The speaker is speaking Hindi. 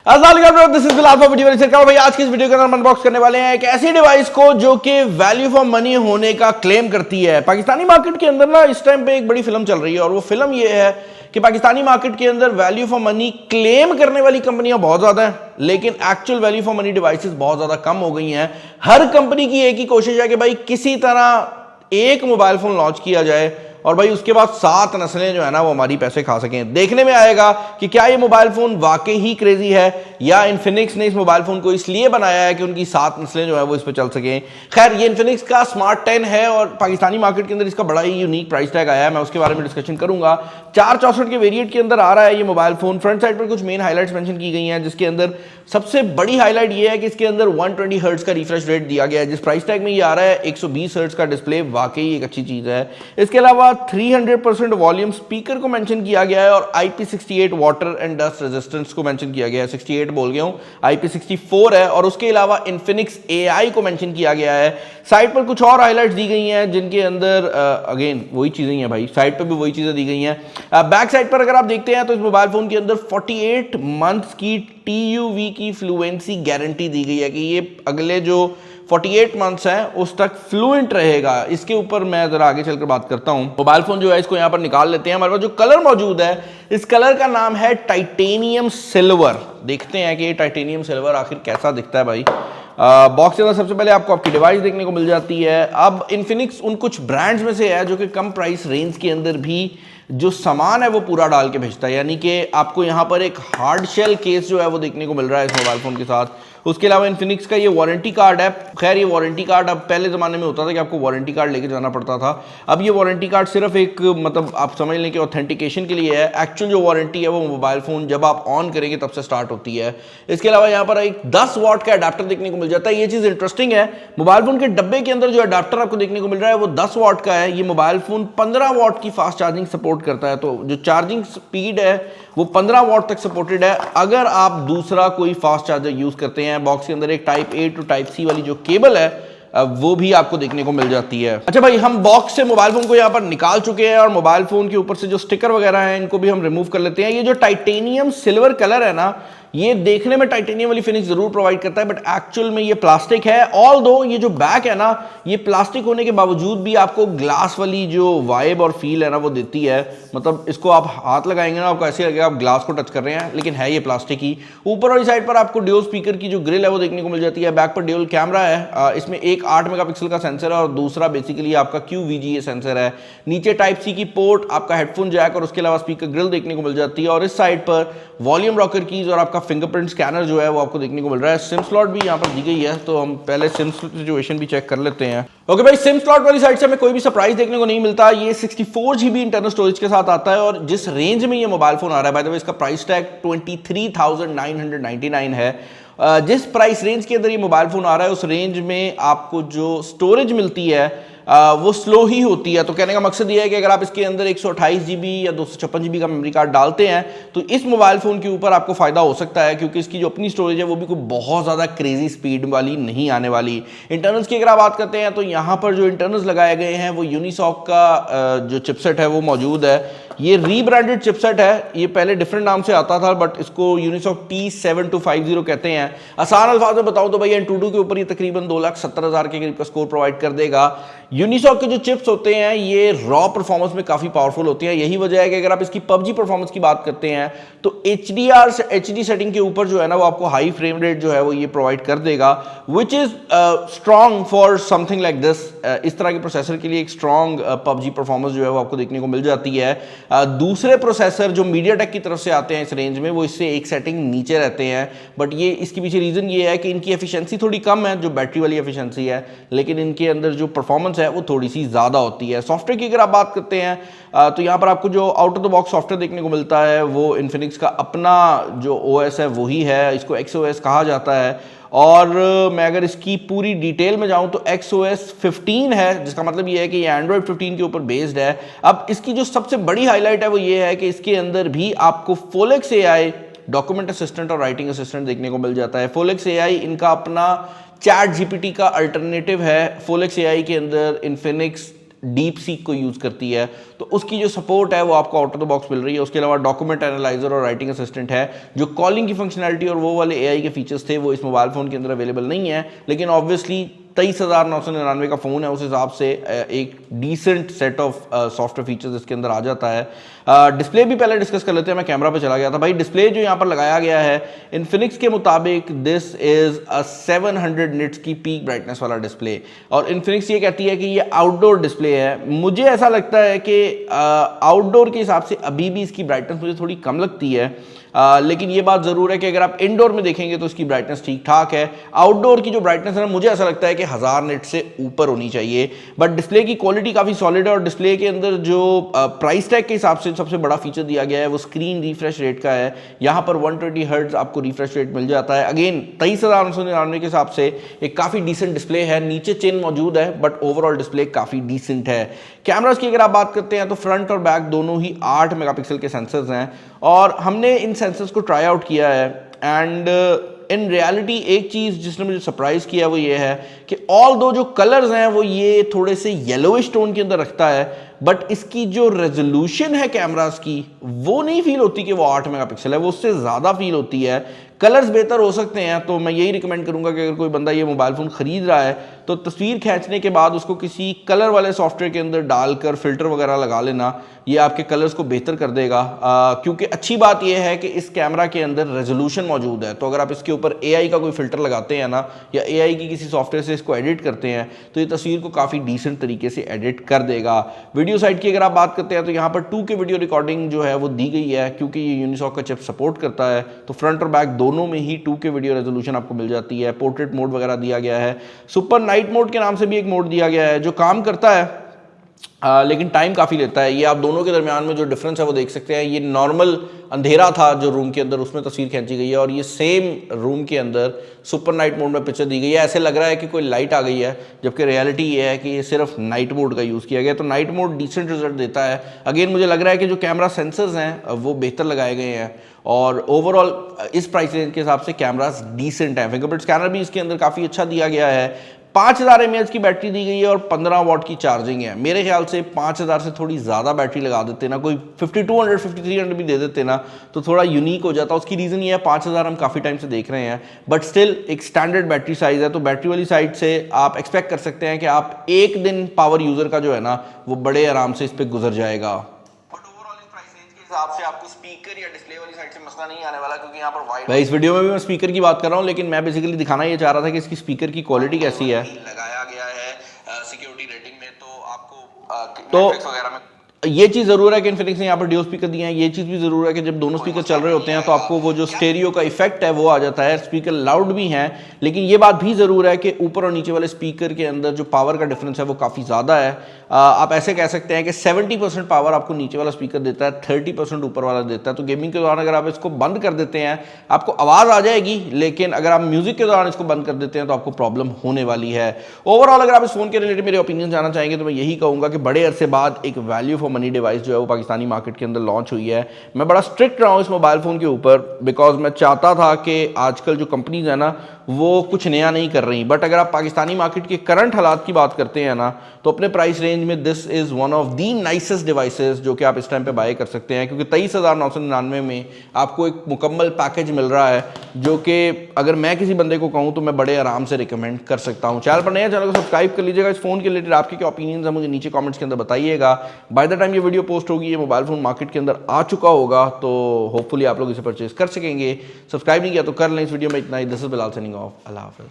This is Bilal for video सरकार भाई। आज की इस वीडियो के अंदर हम अनबॉक्स करने वाले हैं एक ऐसी डिवाइस को जो कि वैल्यू फॉर मनी होने का क्लेम करती है। पाकिस्तानी मार्केट के अंदर ना इस टाइम पे एक बड़ी फिल्म चल रही है और वो फिल्म ये है कि पाकिस्तानी मार्केट के अंदर वैल्यू फॉर मनी क्लेम करने वाली कंपनियां बहुत ज्यादा हैं, लेकिन actual value for money devices बहुत ज्यादा कम हो गई हैं। हर कंपनी की एक ही कोशिश है कि भाई किसी तरह एक मोबाइल फोन लॉन्च किया जाए और भाई उसके बाद 7 नस्लें जो है ना वो हमारी पैसे खा सकें। देखने में आएगा कि क्या ये मोबाइल फोन वाकई ही क्रेजी है या इन्फिनिक्स ने इस मोबाइल फोन को इसलिए बनाया है कि उनकी 7 नस्लें जो है वो इस पर चल सकें। खैर, ये इन्फिनिक्स का स्मार्ट 10 है और पाकिस्तानी मार्केट के अंदर इसका बड़ा ही यूनिक प्राइस टैग आया है, मैं उसके बारे में डिस्कशन करूंगा। 464 के वेरिएंट के अंदर आ रहा है ये मोबाइल फोन। फ्रंट साइड पर कुछ मेन हाईलाइट्स मेंशन की गई हैं, जिसके अंदर सबसे बड़ी हाईलाइट ये है कि इसके अंदर 120 हर्ट्ज का रिफ्रेश रेट दिया गया है। जिस प्राइस टैग में ये आ रहा है 120 हर्ट्ज का डिस्प्ले वाकई एक अच्छी चीज है। इसके अलावा 300% वॉल्यूम स्पीकर को मेंशन किया गया है और IP68 water and dust resistance को मेंशन किया गया है। 68 बोल गया हूं, IP64 है। और उसके अलावा इन्फिनिक्स AI को मेंशन किया गया है। साइड पर कुछ और हाईलाइट्स दी गई हैं जिनके अंदर अगेन वही चीजें हैं भाई, साइड पर भी वही चीजें दी गई हैं। बैक साइड पर अगर आप देखते हैं तो इस मोबाइल फोन के अंदर 48 मंथ्स की TUV की फ्लुएंसी गारंटी दी गई है कि ये अगले जो 48 मंथ्स हैं उस तक फ्लुएंट रहेगा। इसके ऊपर मैं जरा आगे चलकर बात करता हूं। मोबाइल फोन जो है इसको यहां पर निकाल लेते हैं। हमारे पास जो कलर मौजूद है इस कलर का नाम है टाइटेनियम सिल्वर। देखते हैं कि ये टाइटेनियम सिल्वर आखिर कैसा दिखता है भाई। बॉक्स के अंदर सबसे पहले आपको आपकी डिवाइस देखने को मिल जाती है। अब इन्फिनिक्स उन कुछ ब्रांड्स में से है जो कि कम प्राइस रेंज के अंदर भी जो सामान है वो पूरा डाल के भेजता है, यानी कि आपको यहाँ पर एक हार्ड शेल केस जो है वो देखने को मिल रहा है इस मोबाइल फोन के साथ। उसके अलावा इन्फिनिक्स का ये वारंटी कार्ड है। खैर, ये वारंटी कार्ड अब पहले ज़माने में होता था कि आपको वारंटी कार्ड लेके जाना पड़ता था, अब ये वारंटी कार्ड सिर्फ एक मतलब आप समझ लें कि ऑथेंटिकेशन के लिए है। एक्चुअल जो वारंटी है वो मोबाइल फ़ोन जब आप ऑन करेंगे तब से स्टार्ट होती है। इसके अलावा यहाँ पर एक 10 वाट का अडाप्टर देखने को मिल जाता है। ये चीज़ इंटरेस्टिंग है, मोबाइल फ़ोन के डब्बे के अंदर जो अडाप्टर आपको देखने को मिल रहा है वो 10 वाट का है। ये मोबाइल फ़ोन 15 वाट की फास्ट चार्जिंग सपोर्ट करता है, तो जो चार्जिंग स्पीड है वो 15 वाट तक सपोर्टेड है। अगर आप दूसरा कोई फास्ट चार्जर यूज करते हैं, बॉक्स के अंदर एक type A to type C वाली जो केबल है वो भी आपको देखने को मिल जाती है। अच्छा भाई, हम बॉक्स से मोबाइल फोन को यहाँ पर निकाल चुके हैं और मोबाइल फोन के ऊपर से जो स्टिकर वगैरह हैं इनको भी हम रिमूव कर लेते हैं। ये जो टाइटेनियम सिल्वर कलर है ना, ये देखने में टाइटेनियम वाली फिनिश जरूर प्रोवाइड करता है, बट एक्चुअल में ये प्लास्टिक है। ऑल दो ये जो बैक है ना, ये प्लास्टिक होने के बावजूद भी आपको ग्लास वाली जो वाइब और फील है ना वो देती है। मतलब इसको आप हाथ लगाएंगे ना आपको ऐसे लगेगा आप ग्लास को टच कर रहे हैं, लेकिन है ये प्लास्टिक ही। ऊपर वाली साइड पर आपको ड्यूल स्पीकर की जो ग्रिल है वो देखने को मिल जाती है। बैक पर ड्यूल कैमरा है, इसमें एक 8 मेगापिक्सल का सेंसर है और दूसरा बेसिकली आपका QVGA सेंसर है। नीचे टाइप C की पोर्ट, आपका हेडफोन जैक और उसके अलावा स्पीकर ग्रिल देखने को मिल जाती है। और इस साइड पर वॉल्यूम रॉकर कीज और आपका फिंगरप्रिंट स्कैनर जो है वो आपको देखने को मिल रहा है। सिम स्लॉट भी यहाँ पर दी गई है, तो हम पहले सिम सिचुएशन भी चेक कर लेते हैं। ओके भाई, सिम स्लॉट वाली साइड से हमें कोई भी सरप्राइज देखने को नहीं मिलता। ये 64 GB इंटरनल स्टोरेज के साथ आता है और जिस रेंज में ये मोबाइल फोन आ रहा है, बाय द वे इसका प्राइस टैग 23,999 है। जिस प्राइस रेंज के अंदर ये मोबाइल फोन आ रहा है उस रेंज में आपको जो स्टोरेज मिलती है वो स्लो ही होती है। तो कहने का मकसद ये है कि अगर आप इसके अंदर 128 GB या 256 GB का मेमोरी कार्ड डालते हैं तो इस मोबाइल फोन के ऊपर आपको फायदा हो सकता है, क्योंकि इसकी जो अपनी स्टोरेज है वो भी कोई बहुत ज़्यादा क्रेजी स्पीड वाली नहीं आने वाली। इंटरनल्स की अगर आप बात करते हैं तो यहाँ पर जो इंटरनल्स लगाए गए हैं वो यूनिसॉक का जो चिपसेट है वो मौजूद है। ये रीब्रांडेड चिपसेट है, ये पहले डिफरेंट नाम से आता था बट इसको यूनिसॉक T7250 कहते हैं। आसान अल्फाज में बताऊं तो भाई एंटूडू के ऊपर ये तकरीबन 2,70,000 के करीब का स्कोर प्रोवाइड कर देगा। यूनिसॉक के जो चिप्स होते हैं ये रॉ परफॉर्मेंस में काफी पावरफुल होती है। यही वजह है कि अगर आप इसकी PUBG परफॉर्मेंस की बात करते हैं तो HDR से HD सेटिंग के ऊपर जो है ना वो आपको हाई फ्रेम रेट जो है वो ये प्रोवाइड कर देगा, which is strong for something like this. इस तरह के प्रोसेसर के लिए एक स्ट्रॉन्ग PUBG परफॉर्मेंस जो है वो आपको देखने को मिल जाती है। दूसरे प्रोसेसर जो मीडियाटेक की तरफ से आते हैं इस रेंज में वो इससे एक सेटिंग नीचे रहते हैं, बट ये इसके पीछे रीजन ये है कि इनकी एफिशिएंसी थोड़ी कम है, जो बैटरी वाली एफिशिएंसी है, लेकिन इनके अंदर जो परफॉर्मेंस है वो थोड़ी सी ज़्यादा होती है। सॉफ्टवेयर की अगर आप बात करते हैं तो यहाँ पर आपको जो out of the box software देखने को मिलता है वो इन्फिनिक्स का अपना जो OS है वही है, इसको XOS कहा जाता है। और मैं अगर इसकी पूरी डिटेल में जाऊं तो XOS 15 है, जिसका मतलब ये है कि ये Android 15 के ऊपर बेस्ड है। अब इसकी जो सबसे बड़ी हाईलाइट है वो ये है कि इसके अंदर भी आपको Folex AI डॉक्यूमेंट असिस्टेंट और राइटिंग असिस्टेंट देखने को मिल जाता है। Folex AI इनका अपना ChatGPT का अल्टरनेटिव है। Folex AI के अंदर इन्फिनिक्स डीप सीक को यूज़ करती है, तो उसकी जो सपोर्ट है वो आपको आउट ऑफ द बॉक्स मिल रही है। उसके अलावा डॉक्यूमेंट एनालाइजर और राइटिंग असिस्टेंट है। जो कॉलिंग की फंक्शनैलिटी और वो वाले एआई के फीचर्स थे वो इस मोबाइल फ़ोन के अंदर अवेलेबल नहीं है, लेकिन ऑब्वियसली 23,999 का फ़ोन है, उस हिसाब से एक decent set of software features इसके अंदर आ जाता है। डिस्प्ले भी पहले डिस्कस कर लेते हैं, मैं कैमरा पे चला गया था। भाई डिस्प्ले जो यहाँ पर लगाया गया है इन्फिनिक्स के मुताबिक दिस इज़ अ 700 निट्स की पीक ब्राइटनेस वाला डिस्प्ले, और इन्फिनिक्स ये कहती है कि ये आउटडोर डिस्प्ले है। मुझे ऐसा लगता है कि आउटडोर के हिसाब से अभी भी इसकी ब्राइटनेस मुझे थोड़ी कम लगती है, लेकिन ये बात ज़रूर है कि अगर आप इंडोर में देखेंगे तो इसकी ब्राइटनेस ठीक ठाक है। आउटडोर की जो ब्राइटनेस है ना, मुझे ऐसा लगता है कि 1000 निट से ऊपर होनी चाहिए। बट डिस्प्ले की क्वालिटी काफ़ी सॉलिड है, और डिस्प्ले के अंदर जो प्राइस टैग के हिसाब से सबसे बड़ा फीचर दिया गया है वो स्क्रीन रिफ्रेश रेट का है। यहाँ पर 120 हर्ट्ज आपको रिफ्रेश रेट मिल जाता है। अगेन 23,999 के हिसाब से एक काफ़ी डिसेंट डिस्प्ले है। नीचे चेन मौजूद है बट ओवरऑल डिस्प्ले काफ़ी डिसेंट है। कैमरास की अगर आप बात करते हैं तो फ्रंट और बैक दोनों ही 8 मेगापिक्सल के सेंसर्स हैं, और हमने इन सेंसर्स को ट्राई आउट किया है। एंड इन रियलिटी एक चीज़ जिसने मुझे सरप्राइज किया वो ये है कि ऑल दो जो कलर्स हैं वो ये थोड़े से येलोइश टोन के अंदर रखता है, बट इसकी जो रेजोल्यूशन है कैमरास की वो नहीं फील होती कि वो 8 मेगापिक्सल है, वो उससे ज़्यादा फील होती है। कलर्स बेहतर हो सकते हैं, तो मैं यही रिकमेंड करूंगा कि अगर कोई बंदा ये मोबाइल फ़ोन ख़रीद रहा है तो तस्वीर खींचने के बाद उसको किसी कलर वाले सॉफ्टवेयर के अंदर डालकर फिल्टर वगैरह लगा लेना, ये आपके कलर्स को बेहतर कर देगा। क्योंकि अच्छी बात यह है कि इस कैमरा के अंदर रेजोल्यूशन मौजूद है, तो अगर आप इसके ऊपर एआई का कोई फिल्टर लगाते हैं ना, या एआई की किसी सॉफ्टवेयर से इसको एडिट करते हैं, तो ये तस्वीर को काफ़ी डिसेंट तरीके से एडिट कर देगा। वीडियो साइड की अगर आप बात करते हैं तो यहाँ पर 2K वीडियो रिकॉर्डिंग जो है वो दी गई है, क्योंकि ये यूनिसॉक का चिप सपोर्ट करता है, तो फ्रंट और बैक दोनों में ही 2K वीडियो रेजोल्यूशन आपको मिल जाती है। पोर्ट्रेट मोड वगैरह दिया गया है। सुपर नाइट मोड के नाम से भी एक मोड दिया गया है जो काम करता है, लेकिन टाइम काफ़ी लेता है। ये आप दोनों के दरमियान में जो डिफरेंस है वो देख सकते हैं। ये नॉर्मल अंधेरा था जो रूम के अंदर, उसमें तस्वीर खींची गई है, और ये सेम रूम के अंदर सुपर नाइट मोड में पिक्चर दी गई है। ऐसे लग रहा है कि कोई लाइट आ गई है, जबकि रियलिटी ये है कि ये सिर्फ नाइट मोड का यूज़ किया गया। तो नाइट मोड डिसेंट रिजल्ट देता है। अगेन मुझे लग रहा है कि जो कैमरा सेंसर्स हैं वो बेहतर लगाए गए हैं, और ओवरऑल इस प्राइस रेंज के हिसाब से कैमरास डिसेंट हैं। फिंगरप्रिंट स्कैनर भी इसके अंदर काफ़ी अच्छा दिया गया है। 5000 mAh की बैटरी दी गई है और 15 वाट की चार्जिंग है। मेरे ख्याल से 5000 से थोड़ी ज़्यादा बैटरी लगा देते ना, कोई 5200 5300 भी दे देते ना, तो थोड़ा यूनिक हो जाता। उसकी रीज़न ये है 5000 हम काफ़ी टाइम से देख रहे हैं, बट स्टिल एक स्टैंडर्ड बैटरी साइज़ है, तो बैटरी वाली साइड से आप एक्सपेक्ट कर सकते हैं कि आप एक दिन पावर यूज़र का जो है ना वो बड़े आराम से इस पर गुजर जाएगा। हिसाब से आपको स्पीकर या डिस्प्ले वाली साइड से मसला नहीं आने वाला, क्योंकि यहाँ पर वाइड भाई इस वीडियो में भी मैं स्पीकर की बात कर रहा हूँ, लेकिन मैं बेसिकली दिखाना ये चाह रहा था कि इसकी स्पीकर की क्वालिटी कैसी है। लगाया गया है सिक्योरिटी रेटिंग में, तो आपको तो वगैरह में ये चीज़ ज़रूर है कि इन्फिनिक्स ने यहाँ पर ड्यूल स्पीकर दिए हैं। ये चीज़ भी ज़रूर है कि जब दोनों स्पीकर चल रहे होते हैं तो आपको वो जो स्टेरियो का इफेक्ट है वो आ जाता है। स्पीकर लाउड भी हैं, लेकिन ये बात भी ज़रूर है कि ऊपर और नीचे वाले स्पीकर के अंदर जो पावर का डिफरेंस है वो काफ़ी ज़्यादा है। आप ऐसे कह सकते हैं कि 70% पावर आपको नीचे वाला स्पीकर देता है, 30% ऊपर वाला देता है। तो गेमिंग के दौरान अगर आप इसको बंद कर देते हैं आपको आवाज़ आ जाएगी, लेकिन अगर आप म्यूजिक के दौरान इसको बंद कर देते हैं तो आपको प्रॉब्लम होने वाली है। ओवरऑल अगर आप इस फोन के रिलेटेड मेरे ओपिनियन जानना चाहेंगे तो मैं यही कहूँगा कि बड़े अरसे बाद एक वैल्यू फॉर मनी डिवाइस जो है वो पाकिस्तानी मार्केट के अंदर लॉन्च हुई है। मैं बड़ा स्ट्रिक्ट रहा हूँ इस मोबाइल फ़ोन के ऊपर, बिकॉज मैं चाहता था कि आजकल जो कंपनीज है ना वो कुछ नया नहीं कर रही, बट अगर आप पाकिस्तानी मार्केट के करंट हालात की बात करते हैं ना तो अपने प्राइस रेंज में this is one of the nicest devices जो कि आप इस टाइम पे बाय कर सकते हैं, क्योंकि 23,999 में आपको एक मुकम्मल पैकेज मिल रहा है जो कि अगर मैं किसी बंदे को कहूँ तो मैं बड़े आराम से रिकमेंड कर सकता हूँ। चैनल पर नया, चैनल को सब्सक्राइब कर लीजिएगा। इस फोन के रिलेटेड आपके क्या ओपिनियंस है मुझे नीचे कमेंट्स के अंदर बताइएगा। बाय द टाइम ये वीडियो पोस्ट होगी ये मोबाइल फ़ोन मार्केट के अंदर आ चुका होगा, तो होपफुली आप लोग इसे परचेज कर सकेंगे। सब्सक्राइब नहीं किया तो कर लें। इस वीडियो में इतना ही। This is Bilal signing off. अल्लाह हाफ़िज़।